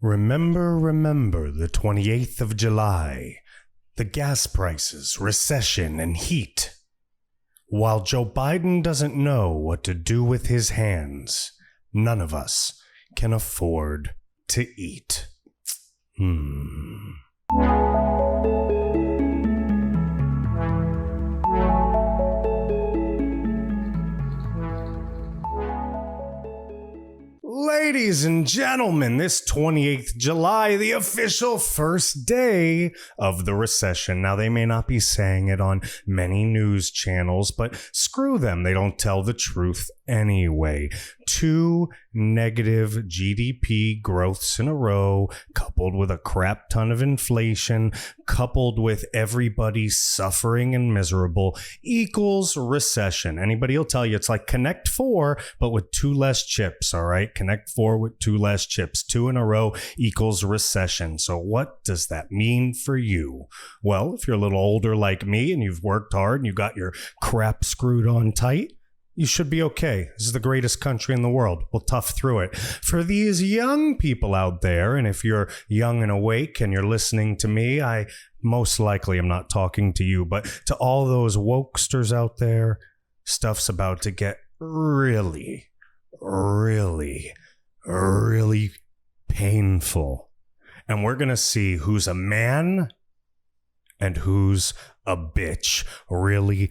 Remember the 28th of July, the gas prices, recession, and heat. While Joe Biden doesn't know what to do with his hands, none of us can afford to eat. Ladies and gentlemen, this 28th July, the official first day of the recession. Now, they may not be saying it on many news channels, but screw them. They don't tell the truth anyway. 2 negative GDP growths in a row, coupled with a crap ton of inflation, coupled with everybody suffering and miserable, equals recession. Anybody will tell you it's like Connect 4, but with 2 less chips, all right? Connect 4 with 2 less chips. 2 in a row equals recession. So what does that mean for you? Well, if you're a little older like me and you've worked hard and you got your crap screwed on tight, you should be okay. This is the greatest country in the world. We'll tough through it. For these young people out there, and if you're young and awake and you're listening to me, I most likely am not talking to you, but to all those wokesters out there, stuff's about to get really painful. And we're going to see who's a man and who's a bitch really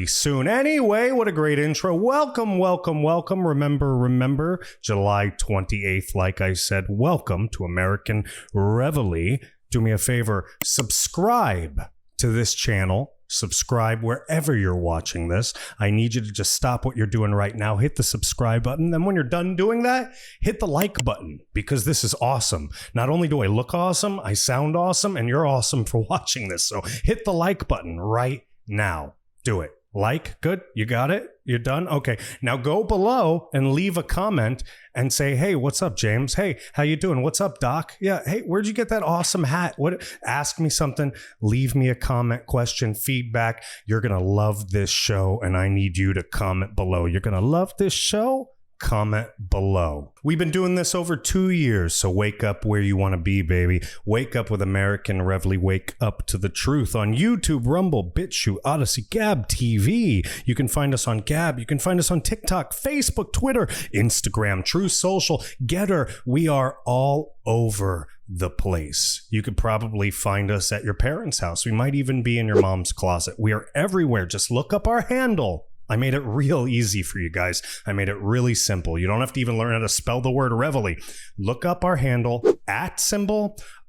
soon. Anyway, what a great intro. Welcome. Remember, July 28th, like I said, welcome to American Reveille. Do me a favor, subscribe to this channel. Subscribe wherever you're watching this. I need you to just stop what you're doing right now. Hit the subscribe button. Then when you're done doing that, hit the like button, because this is awesome. Not only do I look awesome, I sound awesome, and you're awesome for watching this. So hit the like button right now. Do it. Like, good. You got it? You're done? Okay. Now go below and leave a comment and say, hey, what's up, James? Hey, how you doing? What's up, Doc? Yeah. Hey, where'd you get that awesome hat? What? Ask me something. Leave me a comment, question, feedback. You're going to love this show, and I need you to comment below. You're going to love this show? Comment below. We've been doing this over 2 years, so wake up where you want to be, baby. Wake up with American Reveille. Wake up to the truth on YouTube, Rumble, BitChute, Odyssey, Gab TV. You can find us on Gab. You can find us on TikTok, Facebook, Twitter, Instagram, True Social, Getter. We are all over the place. You could probably find us at your parents' house. We might even be in your mom's closet. We are everywhere. Just look up our handle. I made it real easy for you guys. I made it really simple. You don't have to even learn how to spell the word Reveille. Look up our handle,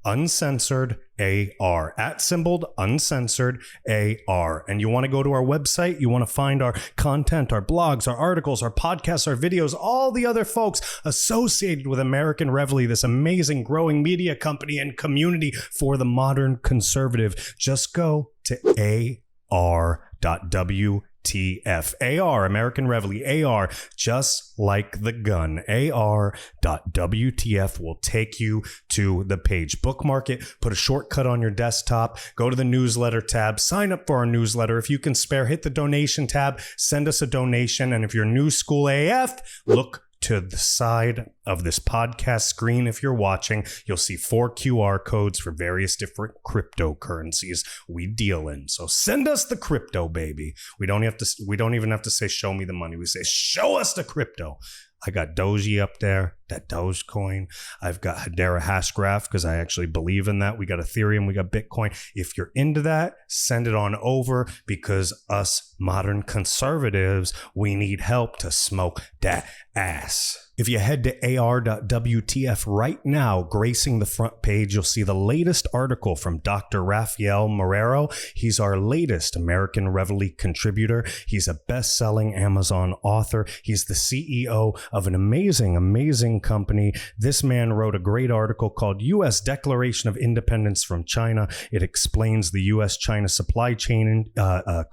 @uncensored AR, @uncensored AR. And you want to go to our website. You want to find our content, our blogs, our articles, our podcasts, our videos, all the other folks associated with American Reveille, this amazing growing media company and community for the modern conservative. Just go to ar.wtf. AR, American Reveille, AR, just like the gun. AR.WTF will take you to the page. Bookmark it, put a shortcut on your desktop, go to the newsletter tab, sign up for our newsletter. If you can spare, hit the donation tab, send us a donation. And if you're new school AF, look to the side of this podcast screen. If you're watching, you'll see 4 QR codes for various different cryptocurrencies we deal in. So send us the crypto, baby. We don't even have to say show me the money. We say show us the crypto. I got Doji up there, that Dogecoin. I've got Hedera Hashgraph because I actually believe in that. We got Ethereum, we got Bitcoin. If you're into that, send it on over, because us modern conservatives, we need help to smoke that ass. If you head to ar.wtf right now, gracing the front page, you'll see the latest article from Dr. Rafael Marrero. He's our latest American Reveille contributor. He's a best-selling Amazon author. He's the CEO of an amazing company. This man wrote a great article called U.S. Declaration of Independence from China. It explains the U.S.-China supply chain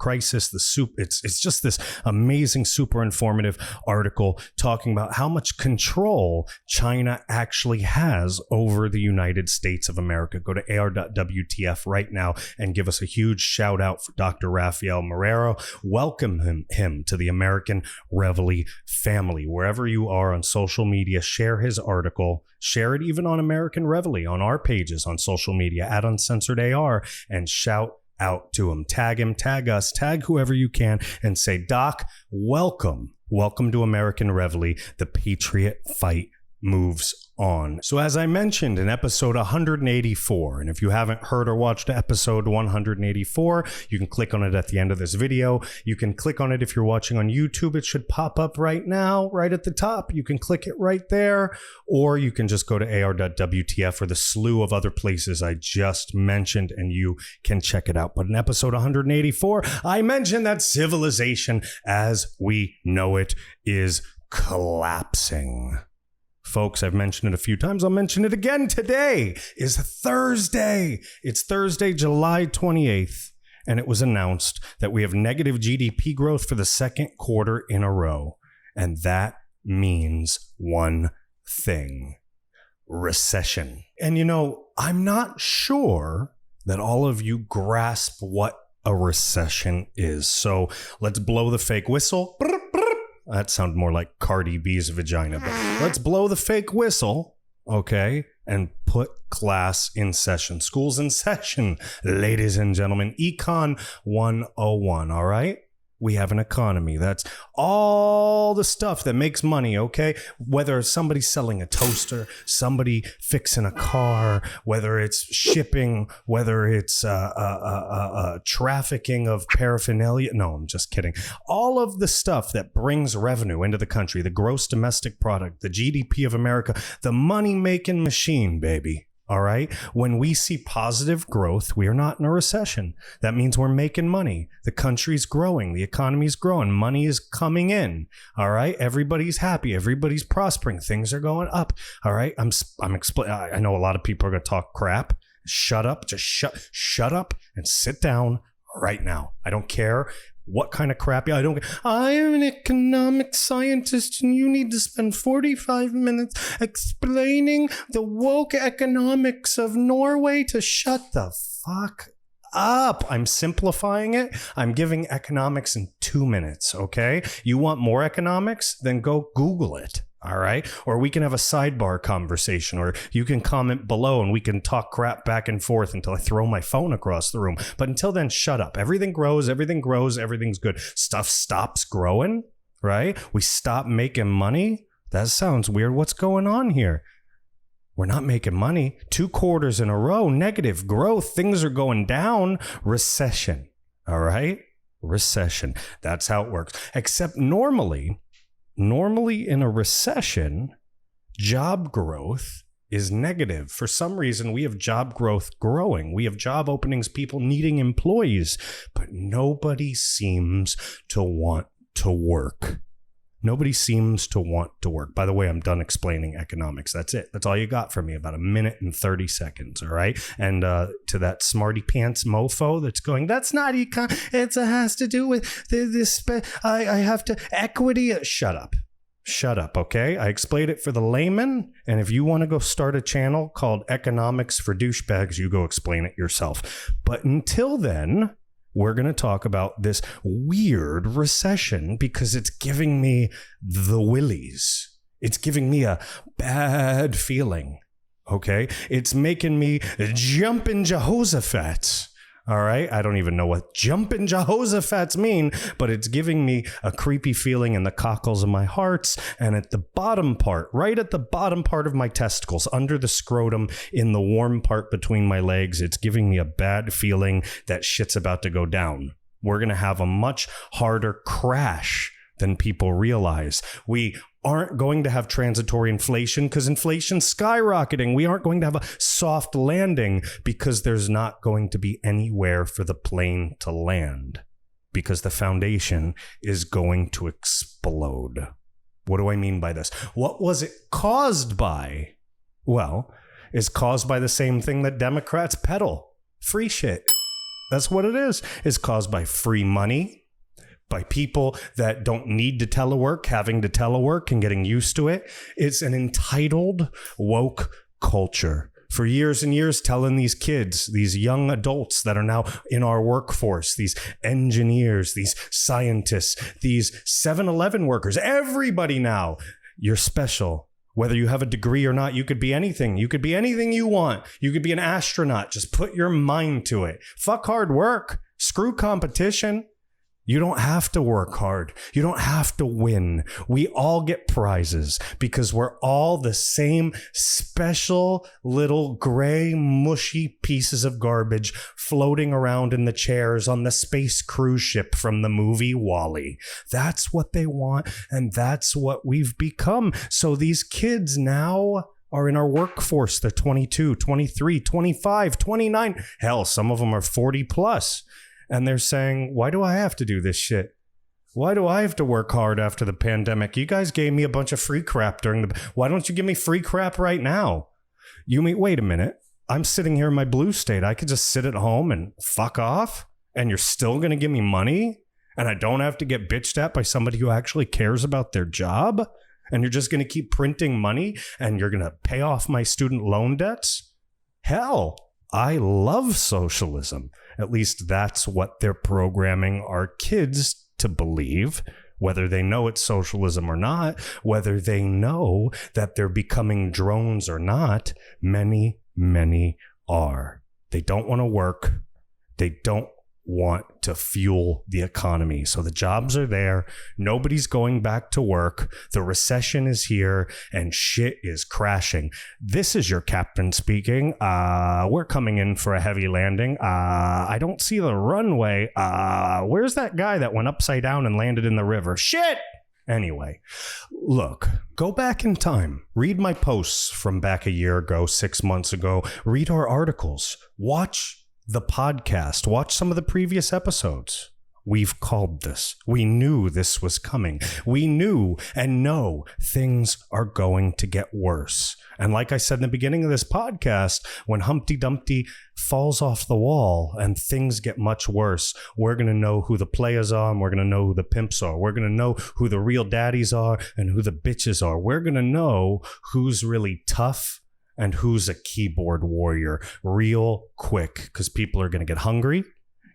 crisis. It's just this amazing, super informative article talking about how much control China actually has over the United States of America. Go to ar.wtf right now and give us a huge shout out for Dr. Rafael Marrero. Welcome him to the American Reveille family. Wherever you are on social media, share his article. Share it even on American Reveille, on our pages on social media, at Uncensored AR, and shout out to him. Tag us, tag whoever you can, and say, Doc, welcome to American Reveille. The Patriot fight moves on. So as I mentioned in episode 184, and if you haven't heard or watched episode 184, you can click on it at the end of this video. You can click on it if you're watching on YouTube. It should pop up right now, right at the top. You can click it right there, or you can just go to ar.wtf or the slew of other places I just mentioned, and you can check it out. But in episode 184, I mentioned that civilization as we know it is collapsing. Folks, I've mentioned it a few times. I'll mention it again. Today is Thursday. It's Thursday, July 28th, and it was announced that we have negative GDP growth for the second quarter in a row. And that means one thing: recession. And you know, I'm not sure that all of you grasp what a recession is. So let's blow the fake whistle. That sounded more like Cardi B's vagina, but let's blow the fake whistle, okay, and put class in session. School's in session, ladies and gentlemen. Econ 101, all right? We have an economy. That's all the stuff that makes money, okay? Whether somebody's selling a toaster, somebody fixing a car, whether it's shipping, whether it's trafficking of paraphernalia. No, I'm just kidding. All of the stuff that brings revenue into the country, the gross domestic product, the GDP of America, the money-making machine, baby. All right. When we see positive growth, we are not in a recession. That means we're making money. The country's growing. The economy's growing. Money is coming in. All right. Everybody's happy. Everybody's prospering. Things are going up. All right. I'm explaining. I know a lot of people are going to talk crap. Shut up. Just shut up and sit down right now. I don't care what kind of crap. I am an economic scientist, and you need to spend 45 minutes explaining the woke economics of Norway to shut the fuck up. I'm simplifying it. I'm giving economics in 2 minutes, okay? You want more economics? Then go Google it. All right. Or we can have a sidebar conversation, or you can comment below and we can talk crap back and forth until I throw my phone across the room. But until then, shut up. Everything grows, everything's good. Stuff stops growing, right? We stop making money. That sounds weird. What's going on here? We're not making money. 2 quarters in a row, negative growth. Things are going down. Recession. All right. Recession. That's how it works. Except normally in a recession, job growth is negative. For some reason, we have job growth growing. We have job openings, people needing employees, but nobody seems to want to work. Nobody seems to want to work. By the way, I'm done explaining economics. That's it. That's all you got from me. About 1 minute and 30 seconds. All right. And to that smarty pants mofo that's going, that's not econ. It has to do with this. I have to equity. Shut up. Shut up. Okay. I explained it for the layman. And if you want to go start a channel called Economics for Douchebags, you go explain it yourself. But until then, we're going to talk about this weird recession because it's giving me the willies. It's giving me a bad feeling. Okay. It's making me jump in Jehoshaphat. All right. I don't even know what jumping Jehoshaphat's mean, but it's giving me a creepy feeling in the cockles of my hearts and at the bottom part, right at the bottom part of my testicles, under the scrotum, in the warm part between my legs. It's giving me a bad feeling that shit's about to go down. We're going to have a much harder crash than people realize. We aren't going to have transitory inflation because inflation's skyrocketing. We aren't going to have a soft landing because there's not going to be anywhere for the plane to land because the foundation is going to explode. What do I mean by this? What was it caused by? Well, it's caused by the same thing that Democrats peddle. Free shit. That's what it is. It's caused by free money, by people that don't need to telework, having to telework and getting used to it. It's an entitled, woke culture. For years and years, telling these kids, these young adults that are now in our workforce, these engineers, these scientists, these 7-Eleven workers, everybody now, you're special. Whether you have a degree or not, you could be anything. You could be anything you want. You could be an astronaut. Just put your mind to it. Fuck hard work. Screw competition. You don't have to work hard. You don't have to win. We all get prizes because we're all the same special little gray, mushy pieces of garbage floating around in the chairs on the space cruise ship from the movie WALL-E. That's what they want, and that's what we've become. So these kids now are in our workforce. They're 22, 23, 25, 29. Hell, some of them are 40 plus. And they're saying, why do I have to do this shit? Why do I have to work hard after the pandemic? You guys gave me a bunch of free crap why don't you give me free crap right now? Wait a minute. I'm sitting here in my blue state. I could just sit at home and fuck off. And you're still going to give me money? And I don't have to get bitched at by somebody who actually cares about their job? And you're just going to keep printing money and you're going to pay off my student loan debts? Hell, I love socialism. At least that's what they're programming our kids to believe, whether they know it's socialism or not, whether they know that they're becoming drones or not. Many, many are. They don't want to work. They don't want to fuel the economy. So the jobs are there. Nobody's going back to work. The recession is here and shit is crashing. This is your captain speaking. We're coming in for a heavy landing. I don't see the runway. Where's that guy that went upside down and landed in the river? Shit! Anyway, look, go back in time. Read my posts from back a year ago, 6 months ago. Read our articles. Watch the podcast. Watch some of the previous episodes. We've called this. We knew this was coming. We knew and know things are going to get worse. And like I said in the beginning of this podcast, when Humpty Dumpty falls off the wall and things get much worse, we're going to know who the players are and we're going to know who the pimps are. We're going to know who the real daddies are and who the bitches are. We're going to know who's really tough and who's a keyboard warrior real quick, because people are going to get hungry.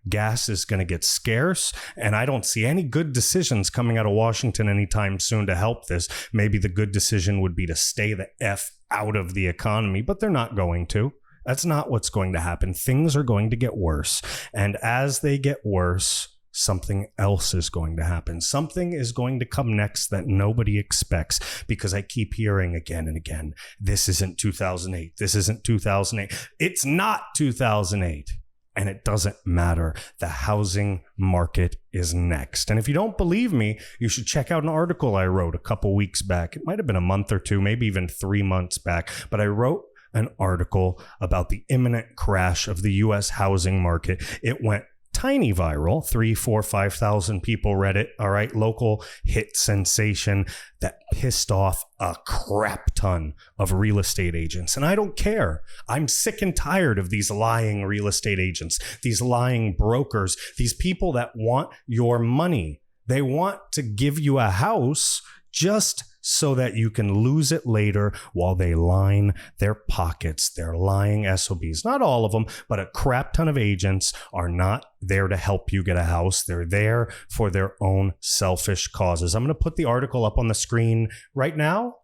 Gas is going to get scarce, and I don't see any good decisions coming out of Washington anytime soon to help this. Maybe the good decision would be to stay the F out of the economy, but they're not going to. That's not what's going to happen. Things are going to get worse, and as they get worse, something else is going to happen. Something is going to come next that nobody expects, because I keep hearing again and again, this isn't 2008. This isn't 2008. It's not 2008. And it doesn't matter. The housing market is next. And if you don't believe me, you should check out an article I wrote a couple weeks back. It might have been a month or two, maybe even 3 months back. But I wrote an article about the imminent crash of the U.S. housing market. It went tiny viral. 3,000, 4,000, 5,000 people read it. All right. Local hit sensation that pissed off a crap ton of real estate agents. And I don't care. I'm sick and tired of these lying real estate agents, these lying brokers, these people that want your money. They want to give you a house just so that you can lose it later while they line their pockets. They're lying SOBs. Not all of them, but a crap ton of agents are not there to help you get a house. They're there for their own selfish causes. I'm going to put the article up on the screen right now.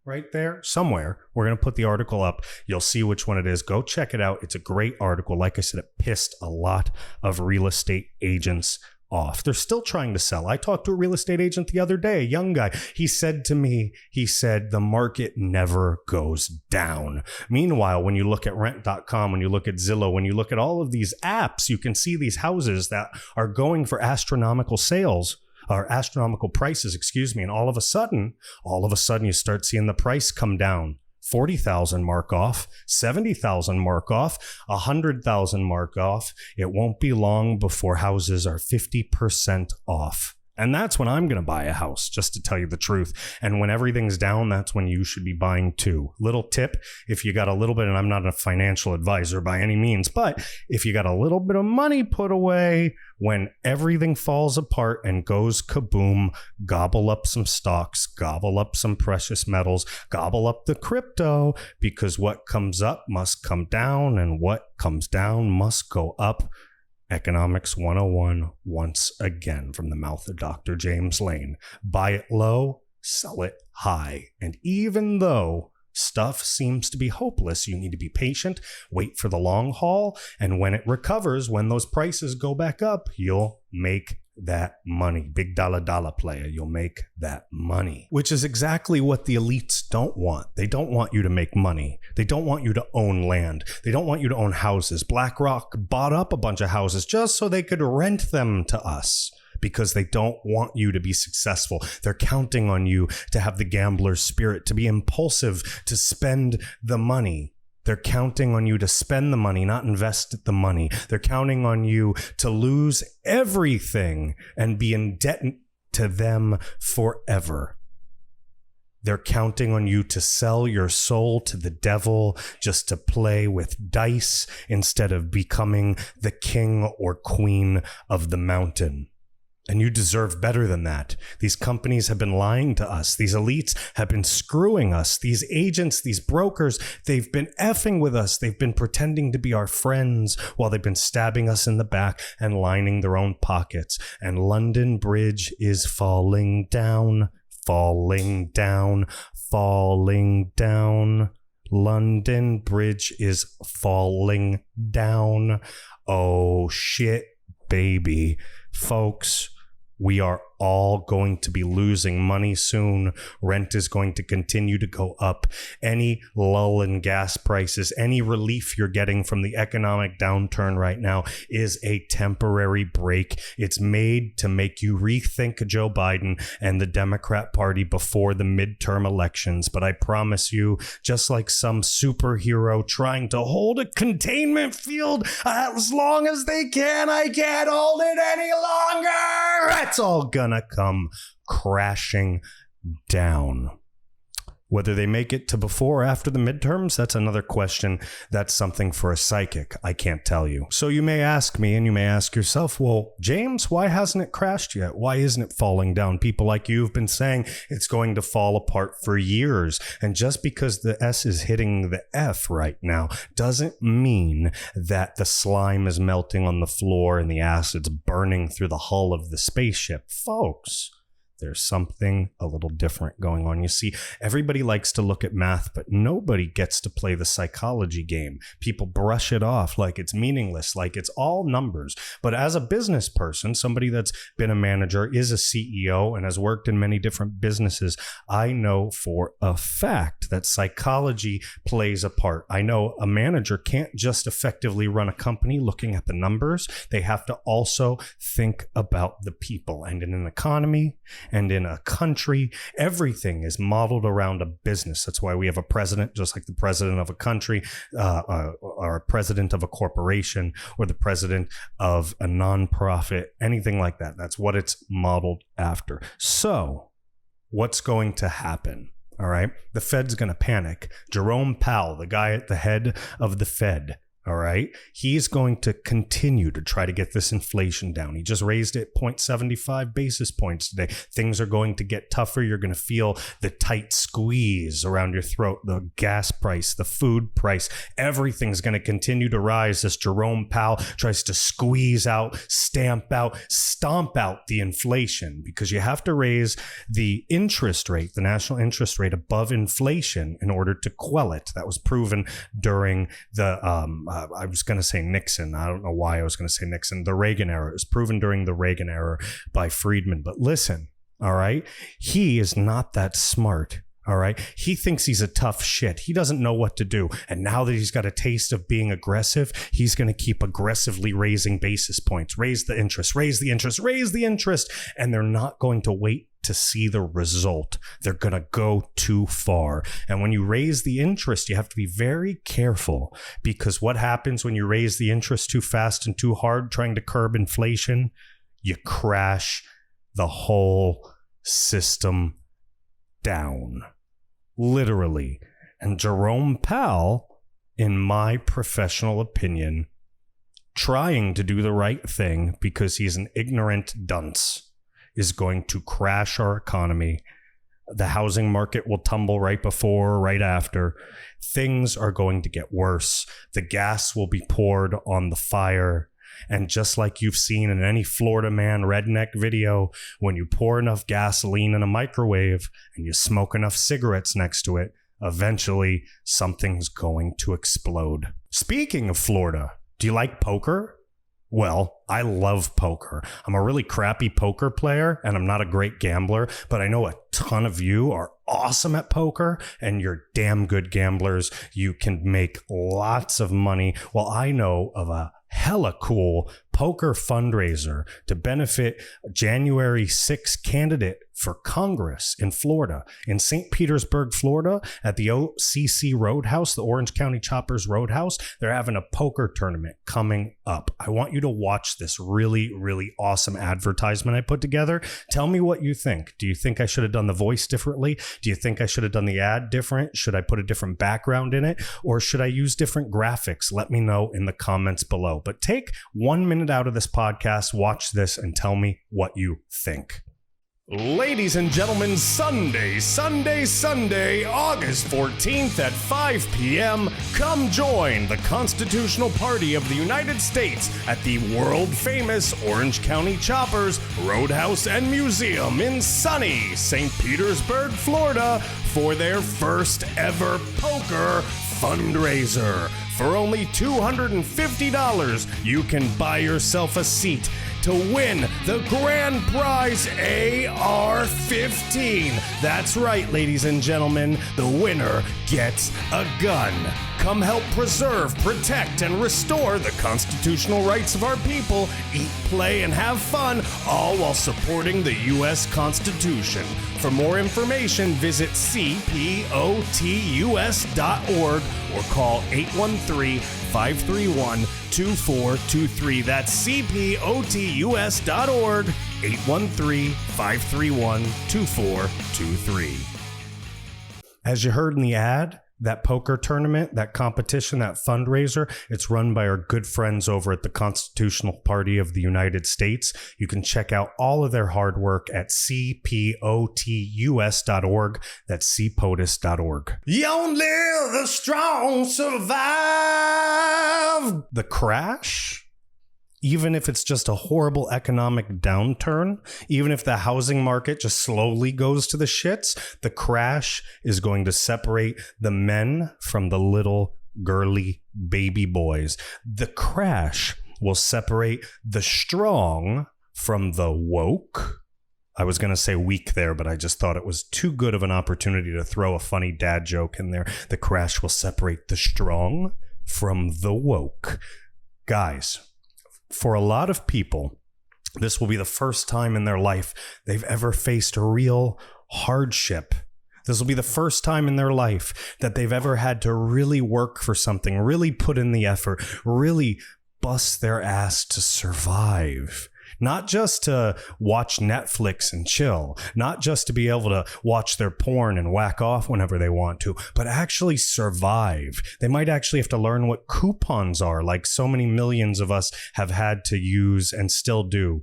Right there, somewhere. We're going to put the article up. You'll see which one it is. Go check it out. It's a great article. Like I said, it pissed a lot of real estate agents off. They're still trying to sell. I talked to a real estate agent the other day, a young guy. He said to me, the market never goes down. Meanwhile, when you look at rent.com, when you look at Zillow, when you look at all of these apps, you can see these houses that are going for astronomical sales. Or astronomical prices, and all of a sudden you start seeing the price come down. 40,000 mark off, 70,000 mark off, 100,000 mark off. It won't be long before houses are 50% off. And that's when I'm going to buy a house, just to tell you the truth. And when everything's down, that's when you should be buying too. Little tip, if you got a little bit, and I'm not a financial advisor by any means, but if you got a little bit of money put away, when everything falls apart and goes kaboom, gobble up some stocks, gobble up some precious metals, gobble up the crypto, because what comes up must come down, and what comes down must go up. Economics 101 once again from the mouth of Dr. James Lane. Buy it low, sell it high. And even though stuff seems to be hopeless, you need to be patient, wait for the long haul, and when it recovers, when those prices go back up, you'll make that money. Big dollar player, you'll make that money. Which is exactly what the elites don't want. They don't want you to make money. They don't want you to own land. They don't want you to own houses. BlackRock bought up a bunch of houses just so they could rent them to us, because they don't want you to be successful. They're counting on you to have the gambler's spirit, to be impulsive, to spend the money. They're counting on you to spend the money, not invest the money. They're counting on you to lose everything and be in debt to them forever. They're counting on you to sell your soul to the devil just to play with dice instead of becoming the king or queen of the mountain. And you deserve better than that. These companies have been lying to us. These elites have been screwing us. These agents, these brokers, they've been effing with us. They've been pretending to be our friends while they've been stabbing us in the back and lining their own pockets. And London Bridge is falling down, falling down, falling down. London Bridge is falling down. Oh, shit, baby. Folks, we are all going to be losing money soon. Rent is going to continue to go up. Any lull in gas prices, any relief you're getting from the economic downturn right now is a temporary break. It's made to make you rethink Joe Biden and the Democrat Party before the midterm elections. But I promise you, just like some superhero trying to hold a containment field as long as they can, I can't hold it any longer. It's all gonna come crashing down. Whether they make it to before or after the midterms, that's another question. That's something for a psychic. I can't tell you. So you may ask me, and you may ask yourself, well, James, why hasn't it crashed yet? Why isn't it falling down? People like you have been saying it's going to fall apart for years. And just because the S is hitting the F right now doesn't mean that the slime is melting on the floor and the acid's burning through the hull of the spaceship. Folks, there's something a little different going on. You see, everybody likes to look at math, but nobody gets to play the psychology game. People brush it off like it's meaningless, like it's all numbers. But as a business person, somebody that's been a manager, is a CEO, and has worked in many different businesses, I know for a fact that psychology plays a part. I know a manager can't just effectively run a company looking at the numbers. They have to also think about the people. And in an economy, and in a country, everything is modeled around a business. That's why we have a president, just like the president of a country, or a president of a corporation, or the president of a nonprofit, anything like that. That's what it's modeled after. So what's going to happen? All right. The Fed's going to panic. Jerome Powell, the guy at the head of the Fed, all right, he's going to continue to try to get this inflation down. He just raised it 0.75 basis points today. Things are going to get tougher. You're going to feel the tight squeeze around your throat, the gas price, the food price. Everything's going to continue to rise as Jerome Powell tries to squeeze out, stamp out, stomp out the inflation, because you have to raise the interest rate, the national interest rate, above inflation in order to quell it. That was proven during the I was going to say Nixon. I don't know why I was going to say Nixon. The Reagan era. It was proven during the Reagan era by Friedman. But listen, all right? He is not that smart. All right. He thinks he's a tough shit. He doesn't know what to do. And now that he's got a taste of being aggressive, he's going to keep aggressively raising basis points. Raise the interest, raise the interest, raise the interest. And they're not going to wait to see the result. They're going to go too far. And when you raise the interest, you have to be very careful, because what happens when you raise the interest too fast and too hard, trying to curb inflation? You crash the whole system down. Literally. And Jerome Powell, in my professional opinion, trying to do the right thing because he's an ignorant dunce, is going to crash our economy. The housing market will tumble right before or right after. Things are going to get worse. The gas will be poured on the fire. And just like you've seen in any Florida man redneck video, when you pour enough gasoline in a microwave and you smoke enough cigarettes next to it, eventually something's going to explode. Speaking of Florida, do you like poker? Well, I love poker. I'm a really crappy poker player and I'm not a great gambler, but I know a ton of you are awesome at poker and you're damn good gamblers. You can make lots of money. Well, I know of a hella cool poker fundraiser to benefit January 6th candidate for Congress in Florida, in St. Petersburg, Florida, at the OCC Roadhouse, the Orange County Choppers Roadhouse. They're having a poker tournament coming up. I want you to watch this really, really awesome advertisement I put together. Tell me what you think. Do you think I should have done the voice differently? Do you think I should have done the ad different? Should I put a different background in it? Or should I use different graphics? Let me know in the comments below. But take 1 minute out of this podcast, watch this, and tell me what you think. Ladies and gentlemen, Sunday, August 14th at 5 p.m., come join the Constitutional Party of the United States at the world-famous Orange County Choppers Roadhouse and Museum in sunny St. Petersburg, Florida, for their first ever poker fundraiser. For only $250, you can buy yourself a seat to win the grand prize AR-15. That's right, ladies and gentlemen, the winner gets a gun. Come help preserve, protect, and restore the constitutional rights of our people. Eat, play, and have fun, all while supporting the U.S. Constitution. For more information, visit cpotus.org or call 813-531-2423. That's cpotus.org, 813-531-2423. As you heard in the ad, that poker tournament, that competition, that fundraiser, it's run by our good friends over at the Constitutional Party of the United States. You can check out all of their hard work at cpotus.org. That's cpotus.org. You only the strong survive the crash. Even if it's just a horrible economic downturn, even if the housing market just slowly goes to the shits, the crash is going to separate the men from the little girly baby boys. The crash will separate the strong from the woke. I was going to say weak there, but I just thought it was too good of an opportunity to throw a funny dad joke in there. The crash will separate the strong from the woke. Guys, for a lot of people, this will be the first time in their life they've ever faced a real hardship. This will be the first time in their life that they've ever had to really work for something, really put in the effort, really bust their ass to survive. Not just to watch Netflix and chill, not just to be able to watch their porn and whack off whenever they want to, but actually survive. They might actually have to learn what coupons are, like so many millions of us have had to use and still do.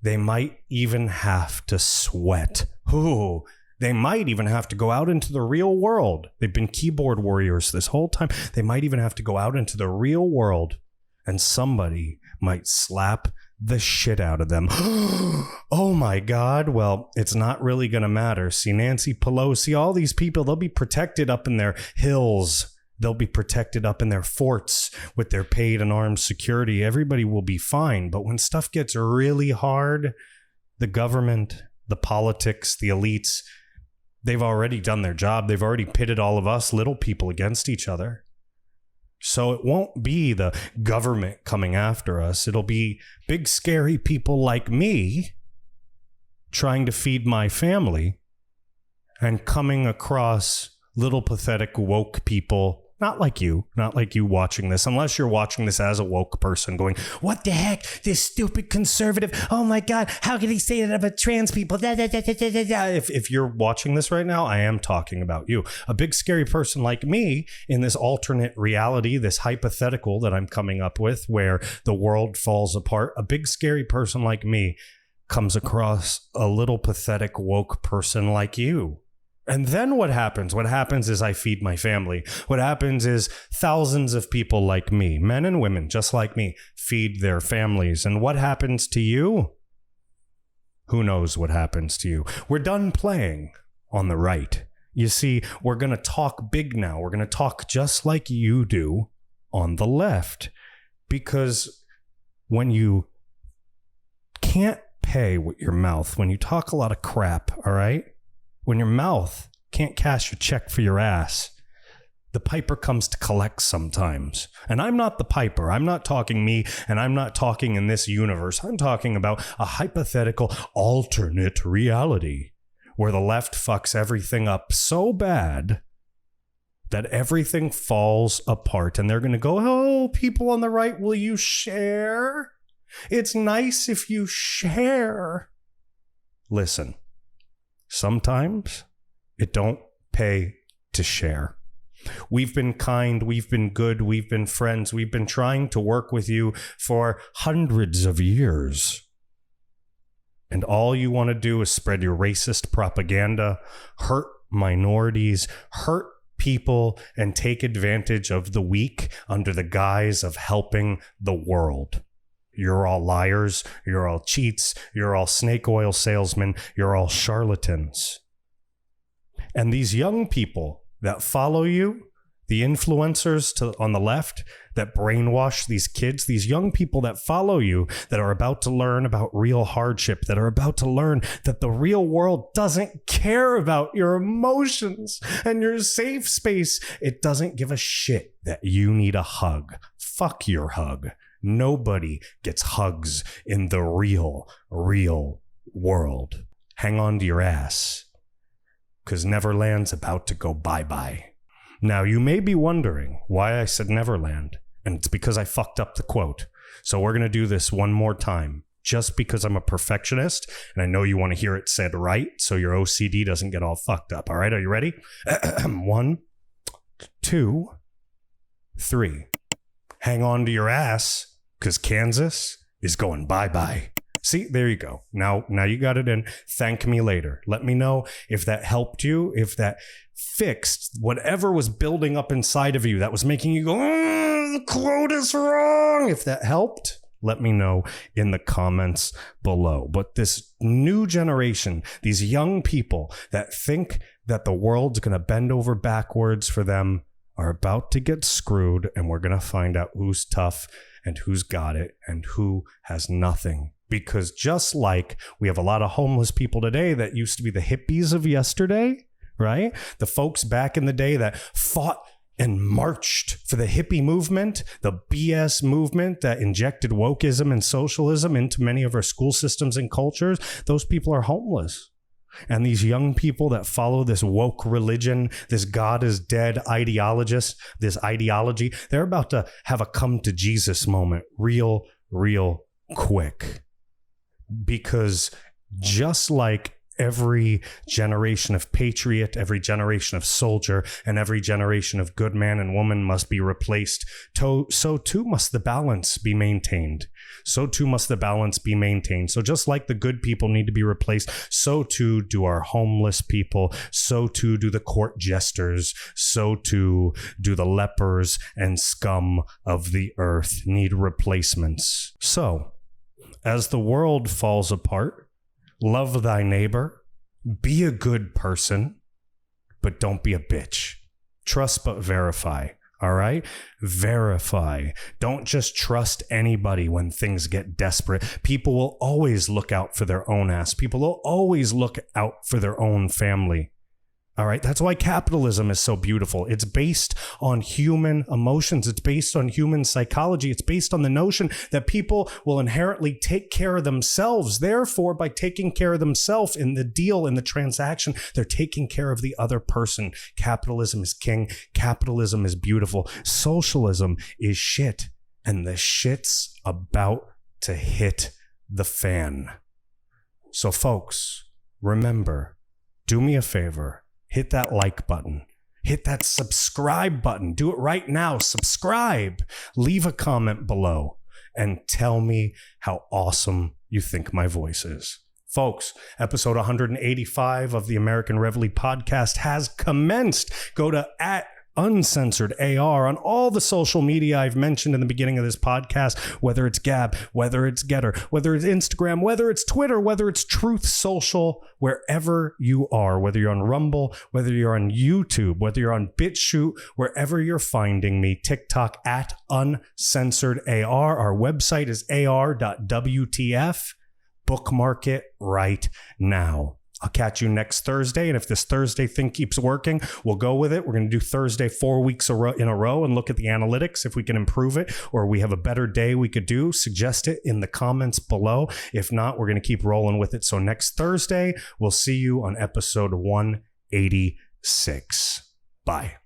They might even have to sweat. Ooh. They might even have to go out into the real world. They've been keyboard warriors this whole time. They might even have to go out into the real world, and somebody might slap the shit out of them. Oh my God. Well, it's not really going to matter. See, Nancy Pelosi, all these people, they'll be protected up in their hills. They'll be protected up in their forts with their paid and armed security. Everybody will be fine. But when stuff gets really hard, the government, the politics, the elites, they've already done their job. They've already pitted all of us little people against each other. So it won't be the government coming after us. It'll be big, scary people like me trying to feed my family and coming across little, pathetic, woke people not like you watching this, unless you're watching this as a woke person going, what the heck, this stupid conservative, oh my God, how can he say that about trans people? Da, da, da, da, da, da. If you're watching this right now, I am talking about you. A big scary person like me in this alternate reality, this hypothetical that I'm coming up with where the world falls apart, a big scary person like me comes across a little pathetic woke person like you. And then what happens? What happens is I feed my family. What happens is thousands of people like me, men and women just like me, feed their families. And what happens to you? Who knows what happens to you? We're done playing on the right. You see, we're going to talk big now. We're going to talk just like you do on the left. Because when you can't pay with your mouth, when you talk a lot of crap, all right? When your mouth can't cash your check for your ass, the piper comes to collect sometimes. And I'm not the piper. I'm not talking me, and I'm not talking in this universe. I'm talking about a hypothetical alternate reality where the left fucks everything up so bad that everything falls apart. And they're going to go, oh, people on the right, will you share? It's nice if you share. Listen. Sometimes it don't pay to share. We've been kind, we've been good, we've been friends, we've been trying to work with you for hundreds of years. And all you want to do is spread your racist propaganda, hurt minorities, hurt people, and take advantage of the weak under the guise of helping the world. You're all liars, you're all cheats, you're all snake oil salesmen, you're all charlatans. And these young people that follow you, the influencers on the left that brainwash these kids, these young people that follow you, that are about to learn about real hardship, that are about to learn that the real world doesn't care about your emotions and your safe space. It doesn't give a shit that you need a hug. Fuck your hug. Nobody gets hugs in the real world. Hang on to your ass, because Neverland's about to go bye-bye. Now, you may be wondering why I said Neverland, and it's because I fucked up the quote. So we're going to do this one more time, just because I'm a perfectionist, and I know you want to hear it said right, so your OCD doesn't get all fucked up. All right, are you ready? 1, 2, 3. Hang on to your ass, because Kansas is going bye-bye. See, there you go. Now you got it in. Thank me later. Let me know if that helped you, if that fixed whatever was building up inside of you that was making you go, the quote is wrong. If that helped, let me know in the comments below. But this new generation, these young people that think that the world's going to bend over backwards for them, are about to get screwed, and we're going to find out who's tough and who's got it and who has nothing. Because just like we have a lot of homeless people today that used to be the hippies of yesterday, right? The folks back in the day that fought and marched for the hippie movement, the BS movement that injected wokeism and socialism into many of our school systems and cultures, those people are homeless. And these young people that follow this woke religion, this God is dead this ideology, they're about to have a come to Jesus moment real quick. Because just like every generation of patriot, every generation of soldier, and every generation of good man and woman must be replaced, so too must the balance be maintained. So too must the balance be maintained. So just like the good people need to be replaced, so too do our homeless people, so too do the court jesters, so too do the lepers and scum of the earth need replacements. So, as the world falls apart, love thy neighbor, be a good person, but don't be a bitch. Trust but verify, all right? Verify. Don't just trust anybody when things get desperate. People will always look out for their own ass. People will always look out for their own family. All right. That's why capitalism is so beautiful. It's based on human emotions. It's based on human psychology. It's based on the notion that people will inherently take care of themselves. Therefore, by taking care of themselves in the deal, in the transaction, they're taking care of the other person. Capitalism is king. Capitalism is beautiful. Socialism is shit. And the shit's about to hit the fan. So, folks, remember, do me a favor. Hit that like button. Hit that subscribe button. Do it right now. Subscribe. Leave a comment below and tell me how awesome you think my voice is. Folks, episode 185 of the American Reveille Podcast has commenced. Go to @Uncensored AR on all the social media I've mentioned in the beginning of this podcast, whether it's Gab, whether it's Getter, whether it's Instagram, whether it's Twitter, whether it's Truth Social, wherever you are, whether you're on Rumble, whether you're on YouTube, whether you're on BitChute, wherever you're finding me, TikTok @Uncensored AR. Our website is ar.wtf. Bookmark it right now. I'll catch you next Thursday. And if this Thursday thing keeps working, we'll go with it. We're going to do Thursday 4 weeks in a row and look at the analytics. If we can improve it or we have a better day we could do, suggest it in the comments below. If not, we're going to keep rolling with it. So next Thursday, we'll see you on episode 186. Bye.